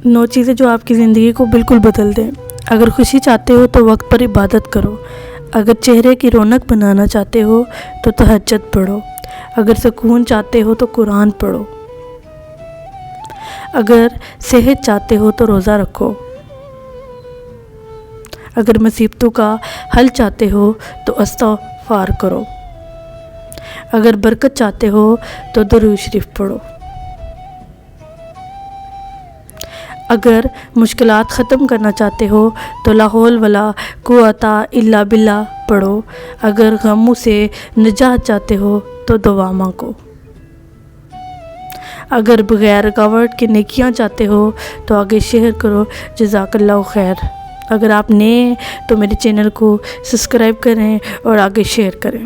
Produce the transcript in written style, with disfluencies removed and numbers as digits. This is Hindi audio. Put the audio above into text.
9 चीज़ें जो आपकी ज़िंदगी को बिल्कुल बदल दें। अगर खुशी चाहते हो तो वक्त पर इबादत करो। अगर चेहरे की रौनक बनाना चाहते हो तो तहज्जुद पढ़ो। अगर सुकून चाहते हो तो कुरान पढ़ो। अगर सेहत चाहते हो तो रोज़ा रखो। अगर मुसीबतों का हल चाहते हो तो इस्तिग़फ़ार करो। अगर बरकत चाहते हो तो दुरूद शरीफ पढ़ो। अगर मुश्किलात ख़त्म करना चाहते हो तो ला हौल वला कुव्वता इल्ला बिल्लाह पढ़ो। अगर गमों से निजात चाहते हो तो दुआ मांगो। अगर बग़ैर रुकावट के नेकियां चाहते हो तो आगे शेयर करो। जज़ाकल्लाहु खैर। अगर आप नए हैं तो मेरे चैनल को सब्सक्राइब करें और आगे शेयर करें।